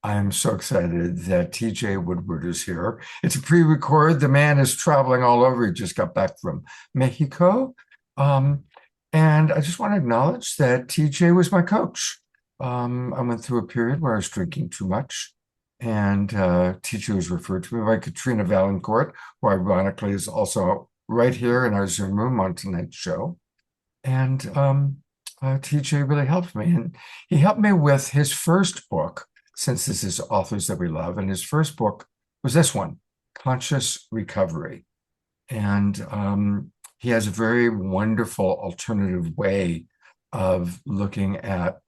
I'm so excited that TJ Woodward is here. It's a pre-record. The man is traveling all over. He just got back from Mexico. Um, and I just want to acknowledge that TJ was my coach. I went through a period where I was drinking too much, and TJ was referred to me by Katrina Valancourt, who ironically is also right here in our Zoom room on tonight's show. And TJ really helped me. And he helped me with his first book, since this is authors that we love. And his first book was this one, Conscious Recovery. And he has a very wonderful alternative way of looking at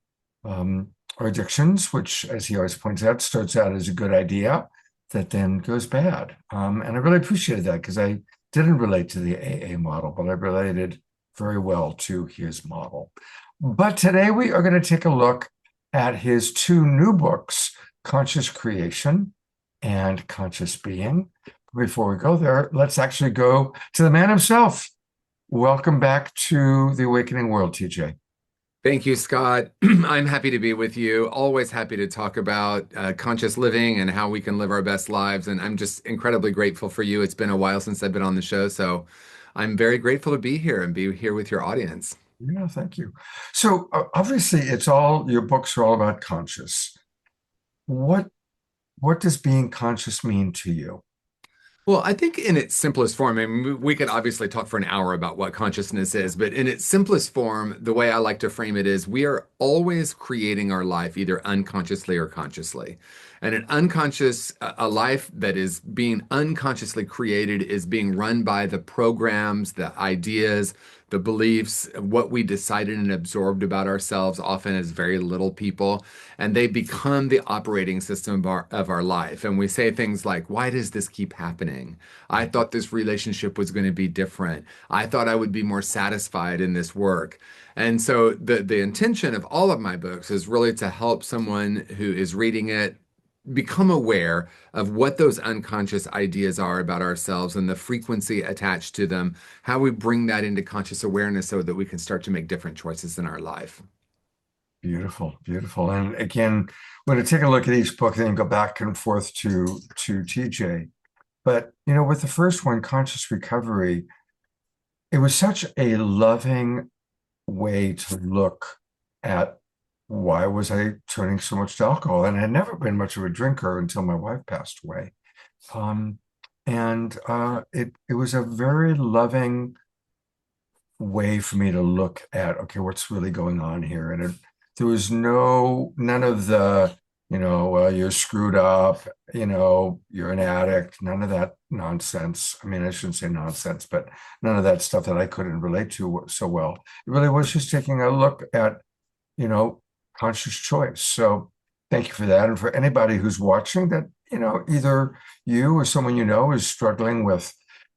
our addictions, which, as he always points out, starts out as a good idea that then goes bad. And I really appreciated that because I didn't relate to the AA model, but I related very well to his model. But today we are going to take a look at his two new books, Conscious Creation and Conscious Being. Before we go there, let's actually go to the man himself. Welcome back to the Awakening World, TJ. Thank you, Scott. I'm happy to be with you. Always happy to talk about conscious living and how we can live our best lives. And I'm just incredibly grateful for you. It's been a while since I've been on the show, so I'm very grateful to be here and be here with your audience. Yeah, thank you. So obviously, it's all your books are all about conscious. What what does being conscious mean to you? Well, I think in its simplest form, I mean, we could obviously talk for an hour about what consciousness is, but in its simplest form, the way I like to frame it is we are always creating our life either unconsciously or consciously. And a life that is being unconsciously created is being run by the programs, the ideas, the beliefs, what we decided and absorbed about ourselves, often as very little people, and they become the operating system of our life. And we say things like, why does this keep happening? I thought this relationship was going to be different. I thought I would be more satisfied in this work. And so the intention of all of my books is really to help someone who is reading it become aware of what those unconscious ideas are about ourselves and the frequency attached to them, how we bring that into conscious awareness so that we can start to make different choices in our life. Beautiful, beautiful. And again, we're going to take a look at each book and then go back and forth to TJ. But with the first one, Conscious Recovery, it was such a loving way to look at why was I turning so much to alcohol? And I had never been much of a drinker until my wife passed away. Um, and it was a very loving way for me to look at, okay, what's really going on here? And there was none of the, well, you're screwed up, you're an addict, none of that nonsense. I mean, I shouldn't say nonsense, but none of that stuff that I couldn't relate to so well. It really was just taking a look at, you know, conscious choice. So thank you for that. And for anybody who's watching that, either you or someone you know is struggling with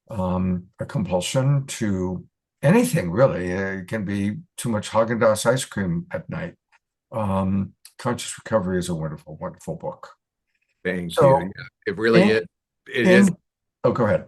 a compulsion to anything really. It can be too much Haagen-Dazs ice cream at night. Conscious Recovery is a wonderful, wonderful book. Thank you. So Yeah, it really in is. It is. in oh, go ahead.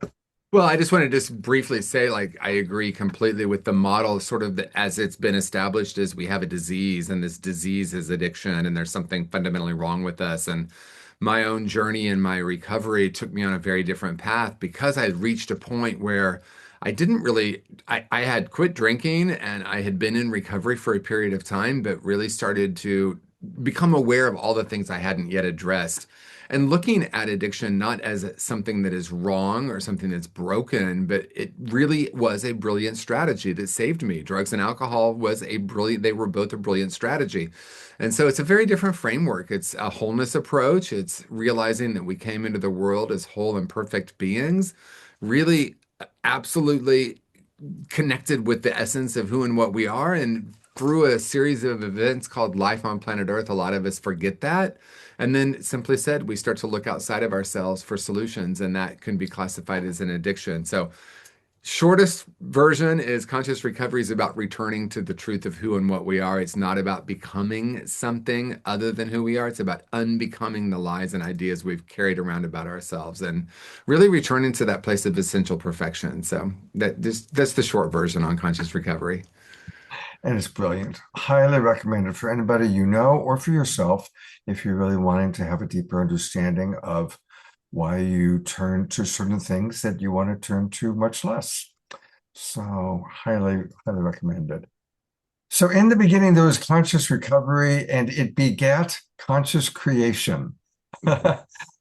Well, I just want to just briefly say, like, I agree completely with the model, sort of as it's been established, is we have a disease, and this disease is addiction, and there's something fundamentally wrong with us. And my own journey and my recovery took me on a very different path because I had reached a point where I didn't really, I had quit drinking and I had been in recovery for a period of time, but really started to become aware of all the things I hadn't yet addressed and looking at addiction not as something that is wrong or something that's broken, but it really was a brilliant strategy that saved me. Drugs and alcohol was a brilliant, they were both a brilliant strategy. And so it's a very different framework. It's a wholeness approach. It's realizing that we came into the world as whole and perfect beings, really absolutely connected with the essence of who and what we are. And through a series of events called life on planet Earth, a lot of us forget that. And then, simply said, we start to look outside of ourselves for solutions, and that can be classified as an addiction. So, shortest version is conscious recovery is about returning to the truth of who and what we are. It's not about becoming something other than who we are. It's about unbecoming the lies and ideas we've carried around about ourselves and really returning to that place of essential perfection. So that's the short version on conscious recovery. and it's brilliant. Highly recommended for anybody you know or for yourself if you're really wanting to have a deeper understanding of why you turn to certain things that you want to turn to much less. So highly, highly recommended. So in the beginning, there was conscious recovery and it begat conscious creation.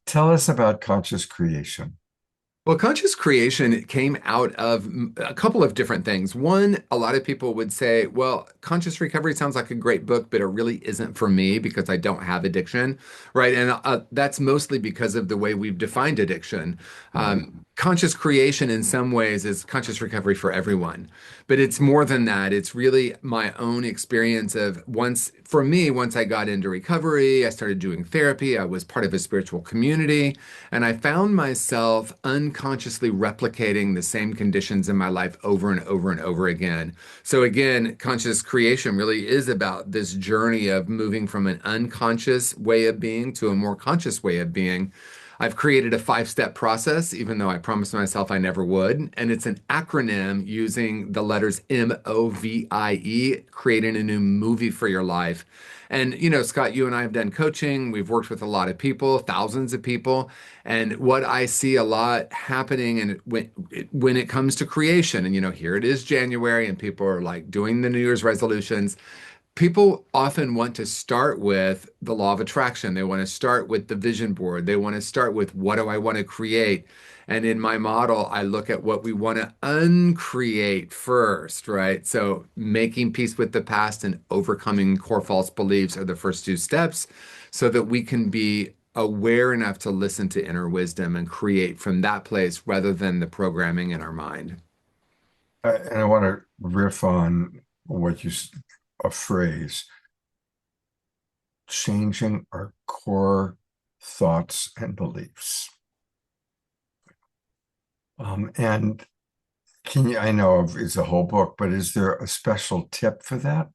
Tell us about conscious creation. Well, conscious creation came out of a couple of different things. One, a lot of people would say, well, conscious recovery sounds like a great book, but it really isn't for me because I don't have addiction, right? And that's mostly because of the way we've defined addiction. Right. Conscious creation, in some ways, is conscious recovery for everyone. But it's more than that. It's really my own experience of for me, once I got into recovery, I started doing therapy, I was part of a spiritual community. And I found myself unconsciously replicating the same conditions in my life over and over and over again. So, again, conscious creation really is about this journey of moving from an unconscious way of being to a more conscious way of being. I've created a 5-step process, even though I promised myself I never would. And it's an acronym using the letters MOVIE, creating a new movie for your life. And, Scott, you and I have done coaching. We've worked with a lot of people, thousands of people. And what I see a lot happening and when it comes to creation, and, here it is January and people are like doing the New Year's resolutions. People often want to start with the law of attraction. They want to start with the vision board. They want to start with what do I want to create? And in my model, I look at what we want to uncreate first, right? So making peace with the past and overcoming core false beliefs are the first 2 steps so that we can be aware enough to listen to inner wisdom and create from that place rather than the programming in our mind. And I want to riff on what a phrase, changing our core thoughts and beliefs. And I know it's a whole book, but is there a special tip for that?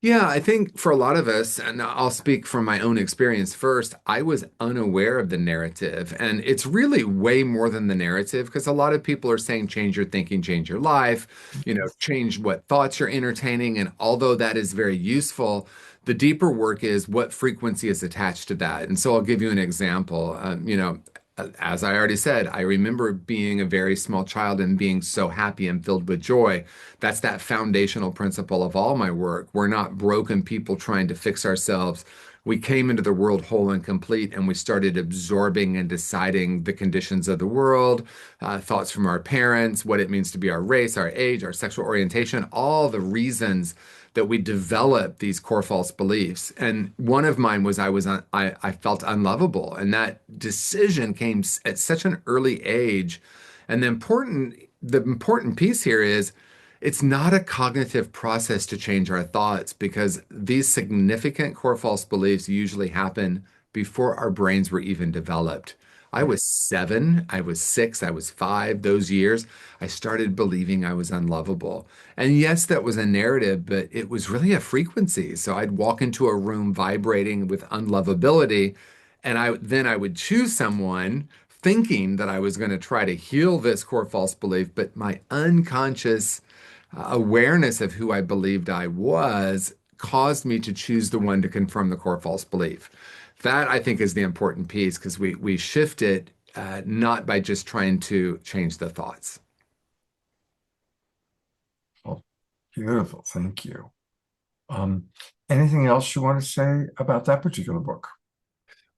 Yeah, I think for a lot of us, and I'll speak from my own experience first, I was unaware of the narrative. And it's really way more than the narrative because a lot of people are saying change your thinking, change your life, change what thoughts you're entertaining. And although that is very useful, the deeper work is what frequency is attached to that. And so I'll give you an example. As I already said, I remember being a very small child and being so happy and filled with joy. That's that foundational principle of all my work. We're not broken people trying to fix ourselves. We came into the world whole and complete, and we started absorbing and deciding the conditions of the world, thoughts from our parents, what it means to be our race, our age, our sexual orientation, all the reasons that we develop these core false beliefs. And one of mine was I felt unlovable, and that decision came at such an early age. And the important piece here is it's not a cognitive process to change our thoughts because these significant core false beliefs usually happen before our brains were even developed. I Right. was 7, I was 6, I was 5. Those years, I started believing I was unlovable. And yes, that was a narrative, but it was really a frequency. So I'd walk into a room vibrating with unlovability, and I would choose someone thinking that I was going to try to heal this core false belief, but my unconscious awareness of who I believed I was caused me to choose the one to confirm the core false belief. That I think is the important piece because we shift it not by just trying to change the thoughts. Well, beautiful. Thank you. Um, Anything else you want to say about that particular book?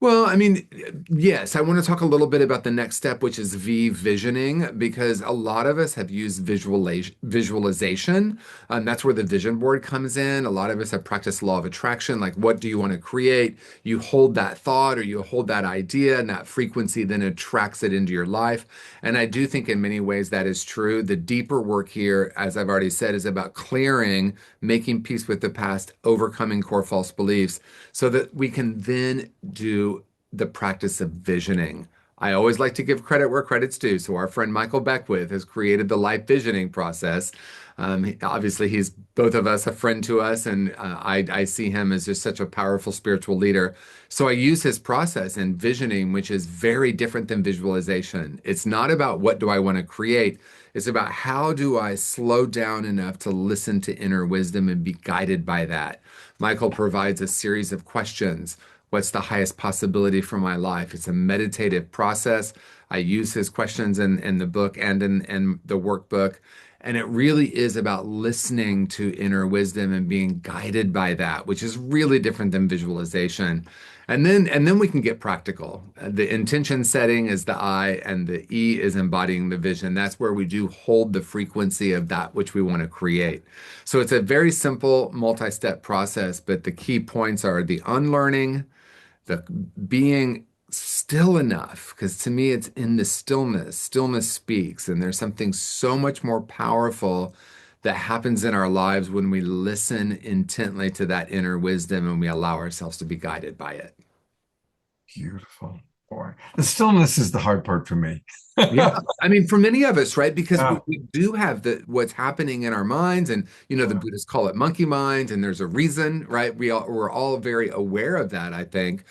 Well, I mean, yes, I want to talk a little bit about the next step, which is visioning, because a lot of us have used visualization. That's where the vision board comes in. A lot of us have practiced law of attraction, like what do you want to create? You hold that thought or you hold that idea, and that frequency then attracts it into your life. And I do think in many ways that is true. The deeper work here, as I've already said, is about clearing, making peace with the past, overcoming core false beliefs so that we can then do the practice of visioning. I always like to give credit where credit's due. So our friend Michael Beckwith has created the life visioning process. Obviously, he's both of us a friend to us, and I see him as just such a powerful spiritual leader. So I use his process in visioning, which is very different than visualization. It's not about what do I want to create. It's about how do I slow down enough to listen to inner wisdom and be guided by that. Michael provides a series of questions. What's the highest possibility for my life? It's a meditative process. I use his questions in the book and in the workbook. And it really is about listening to inner wisdom and being guided by that, which is really different than visualization. And then we can get practical. The intention setting is the I, and the E is embodying the vision. That's where we do hold the frequency of that which we want to create. So it's a very simple multi-step process, but the key points are the unlearning, the being still enough, because to me it's in the stillness. Stillness speaks, and there's something so much more powerful that happens in our lives when we listen intently to that inner wisdom and we allow ourselves to be guided by it. Beautiful. Boy, the stillness is the hard part for me. Yeah, I mean, for many of us, right? Because we, Yeah. we do have the what's happening in our minds, and the Yeah. Buddhists call it monkey mind, and there's a reason, right? We're all very aware of that, I think.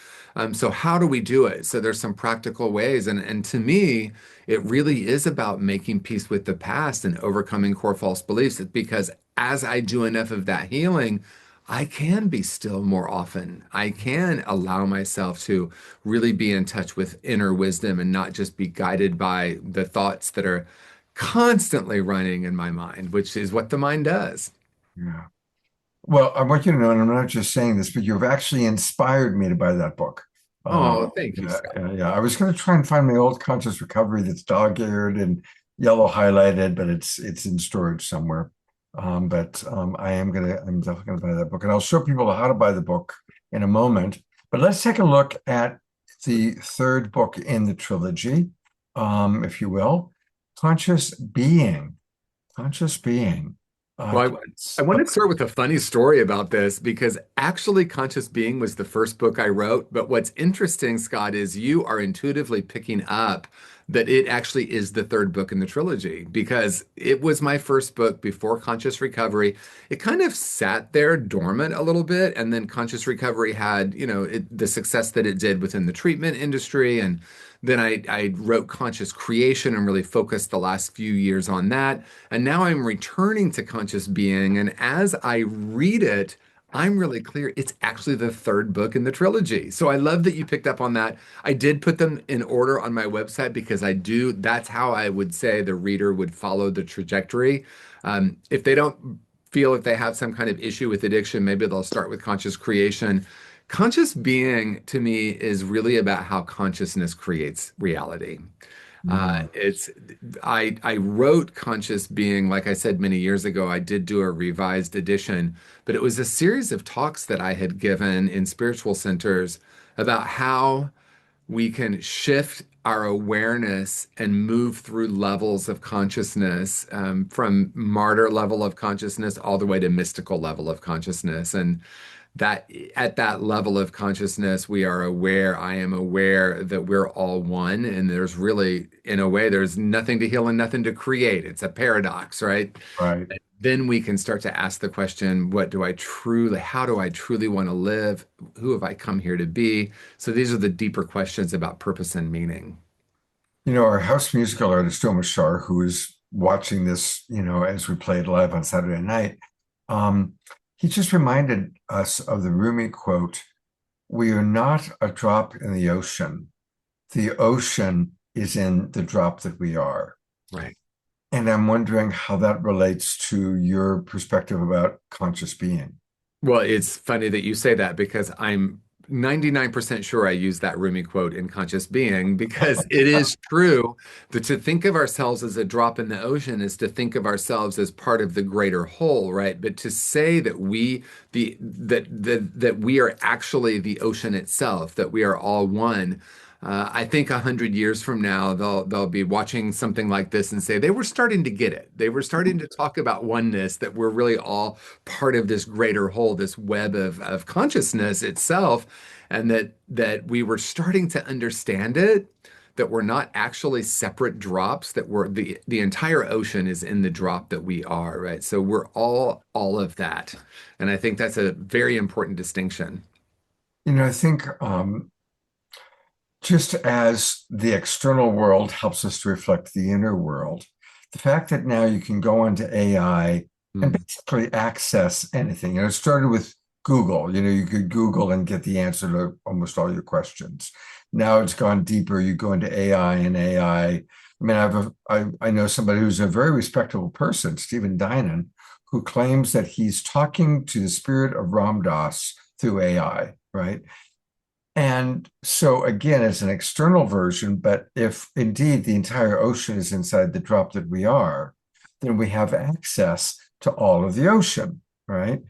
So how do we do it? So there's some practical ways, and to me, it really is about making peace with the past and overcoming core false beliefs. It's because as I do enough of that healing, I can be still more often. I can allow myself to really be in touch with inner wisdom and not just be guided by the thoughts that are constantly running in my mind, which is what the mind does. Yeah. Well, I want you to know, and I'm not just saying this, but you've actually inspired me to buy that book. Oh, thank you, Yeah, Scott. yeah, yeah. I was going to try and find my old Conscious Recovery that's dog-eared and yellow highlighted, but it's in storage somewhere. But I'm definitely gonna buy that book, and I'll show people how to buy the book in a moment. But let's take a look at the third book in the trilogy, if you will, Conscious Being. Conscious Being. Well, I want to start with a funny story about this because actually, Conscious Being was the first book I wrote. But what's interesting, Scott, is you are intuitively picking up that it actually is the third book in the trilogy because it was my first book before Conscious Recovery. It kind of sat there dormant a little bit, and then Conscious Recovery had, the success that it did within the treatment industry. And then I wrote Conscious Creation and really focused the last few years on that. And now I'm returning to Conscious Being. And as I read it, I'm really clear it's actually the third book in the trilogy. So I love that you picked up on that. I did put them in order on my website because that's how I would say the reader would follow the trajectory. If they don't feel like they have some kind of issue with addiction, maybe they'll start with Conscious Creation. Conscious Being to me is really about how consciousness creates reality. Uh, Mm, it's I wrote Conscious Being, like I said many years ago. I did do a revised edition, but it was a series of talks that I had given in spiritual centers about how we can shift our awareness and move through levels of consciousness, from martyr level of consciousness all the way to mystical level of consciousness. And that at that level of consciousness, we are aware, I am aware that we're all one. And there's really, in a way, there's nothing to heal and nothing to create. It's a paradox, right? right. Then we can start to ask the question, how do I truly want to live? Who have I come here to be? So these are the deeper questions about purpose and meaning. Our house musical artist, Omar Shar, who is watching this, as we play it live on Saturday night, um, he just reminded us of the Rumi quote, "We are not a drop in the ocean. The ocean is in the drop that we are." Right. And I'm wondering how that relates to your perspective about conscious being. Well, it's funny that you say that because I'm 99% sure I use that Rumi quote in Conscious Being because it is true that to think of ourselves as a drop in the ocean is to think of ourselves as part of the greater whole, right? But to say that that we are actually the ocean itself, that we are all one. I think 100 years from now, they'll be watching something like this and say they were starting to get it. They were starting to talk about oneness, that we're really all part of this greater whole, this web of consciousness itself, and that we were starting to understand it. that we're not actually separate drops, that we're the entire ocean is in the drop that we are, right? So we're all of that. And I think that's a very important distinction. I think just as the external world helps us to reflect the inner world, the fact that now you can go onto AI and Mm. basically access anything. It started with Google. You could Google and get the answer to almost all your questions. Now it's gone deeper. You go into AI and AI. I mean, I know somebody who's a very respectable person, Stephen Dinan, who claims that he's talking to the spirit of Ram Dass through AI, right? And so again, it's an external version, but if indeed the entire ocean is inside the drop that we are, then we have access to all of the ocean, right?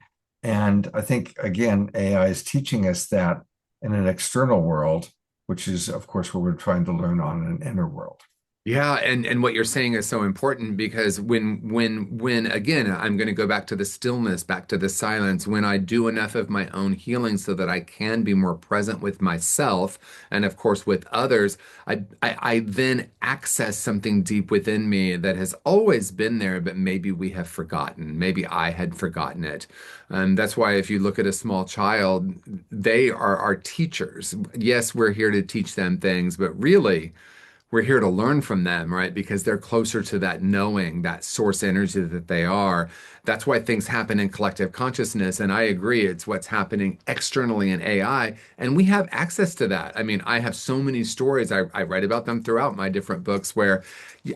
And I think again, AI is teaching us that in an external world, which is of course what we're trying to learn on an inner world. Yeah, and what you're saying is so important because when again, I'm going to go back to the stillness, back to the silence, when I do enough of my own healing so that I can be more present with myself and of course with others, I then access something deep within me that has always been there, but maybe we have forgotten. Maybe I had forgotten it. And that's why if you look at a small child, they are our teachers. Yes, we're here to teach them things, but really we're here to learn from them, right? Because they're closer to that knowing, that source energy that they are. That's why things happen in collective consciousness. And I agree, it's what's happening externally in AI. And we have access to that. I mean, I have so many stories. I write about them throughout my different books where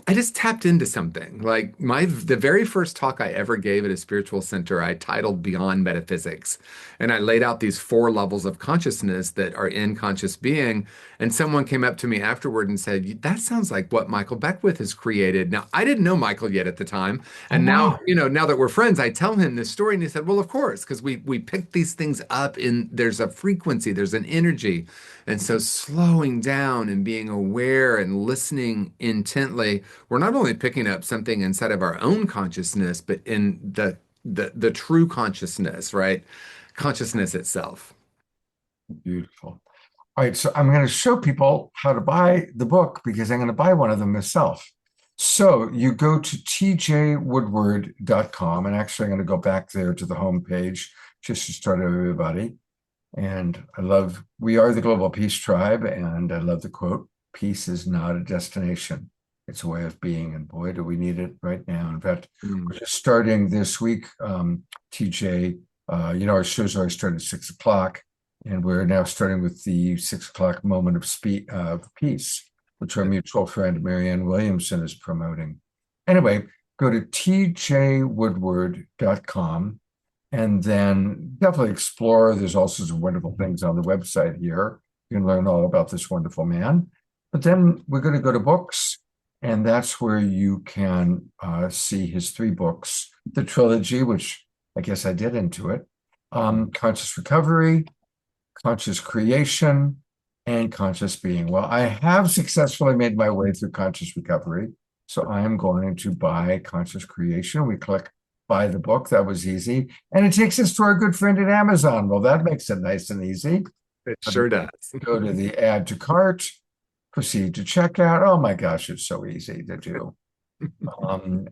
I just tapped into something. Like the very first talk I ever gave at a spiritual center, I titled Beyond Metaphysics. And I laid out these four levels of consciousness that are in conscious being. And someone came up to me afterward and said, that sounds like what Michael Beckwith has created. Now, I didn't know Michael yet at the time. Oh, And now, wow. now that we're friends, I tell him this story and he said, well, of course, because we pick these things up in there's a frequency, there's an energy. And so slowing down and being aware and listening intently, we're not only picking up something inside of our own consciousness, but in the true consciousness, right? Consciousness itself. Beautiful. All right, so I'm going to show people how to buy the book because I'm going to buy one of them myself. So you go to tjwoodward.com, and actually I'm going to go back there to the home page just to start everybody. And we are the Global Peace Tribe, and I love the quote, peace is not a destination. It's a way of being, and boy, do we need it right now. In fact, we're just starting this week, TJ, our shows always start at 6 o'clock. And we're now starting with the 6 o'clock moment of peace, which our mutual friend Marianne Williamson is promoting. Anyway, go to tjwoodward.com and then definitely explore. There's all sorts of wonderful things on the website here. You can learn all about this wonderful man. But then we're going to go to books, and that's where you can see his three books, the trilogy, which I guess I did into it, Conscious Recovery, Conscious Creation, and Conscious Being. Well, I have successfully made my way through Conscious Recovery, so I am going to buy Conscious Creation. We click buy the book. That was easy. And it takes us to our good friend at Amazon. Well, that makes it nice and easy. It sure does. Go to the add to cart, proceed to checkout. Oh my gosh, it's so easy to do.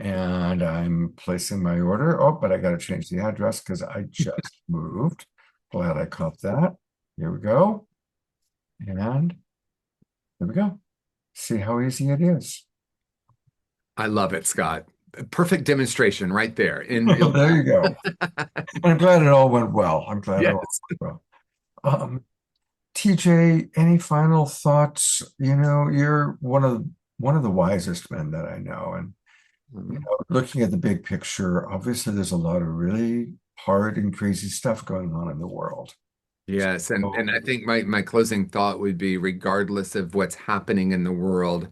And I'm placing my order. Oh, but I got to change the address because I just moved. Glad I caught that. Here we go. And here we go. See how easy it is. I love it, Scott. Perfect demonstration right there in real There you go. I'm glad it all went well. I'm glad it all Yes. went well. TJ, any final thoughts? You're one of the wisest men that I know. And looking at the big picture, obviously there's a lot of really hard and crazy stuff going on in the world. Yes, So, and I think my closing thought would be regardless of what's happening in the world,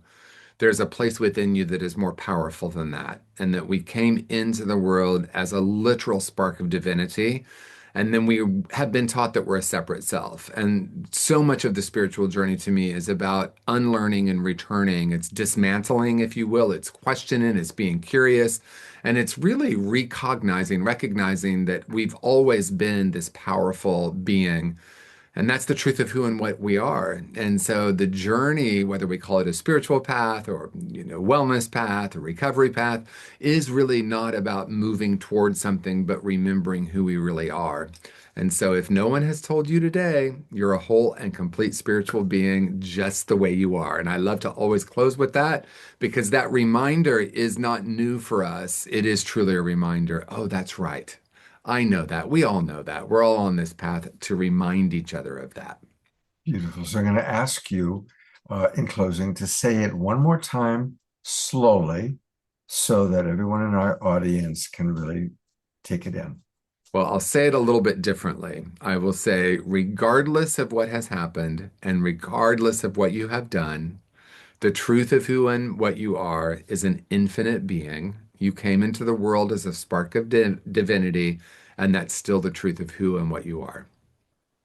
there's a place within you that is more powerful than that, and that we came into the world as a literal spark of divinity, and then we have been taught that we're a separate self. And so much of the spiritual journey to me is about unlearning and returning. It's dismantling, if you will. It's questioning, it's being curious, and it's really recognizing that we've always been this powerful being And that's the truth of who and what we are. And so the journey, whether we call it a spiritual path or, wellness path or recovery path, is really not about moving towards something, but remembering who we really are. And so if no one has told you today, you're a whole and complete spiritual being just the way you are. And I love to always close with that because that reminder is not new for us. It is truly a reminder. Oh, that's right. I know that. We all know that. We're all on this path to remind each other of that. Beautiful. So I'm going to ask you in closing to say it one more time slowly so that everyone in our audience can really take it in. Well, I'll say it a little bit differently. I will say, regardless of what has happened and regardless of what you have done, the truth of who and what you are is an infinite being. You came into the world as a spark of divinity, and that's still the truth of who and what you are.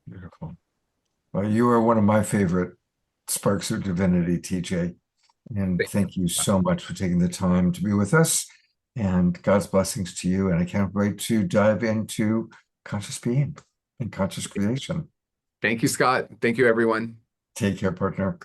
Beautiful. Well, you are one of my favorite sparks of divinity, TJ. And thank you so much for taking the time to be with us. And God's blessings to you. And I can't wait to dive into conscious being and conscious creation. Thank you, Scott. Thank you, everyone. Take care, partner.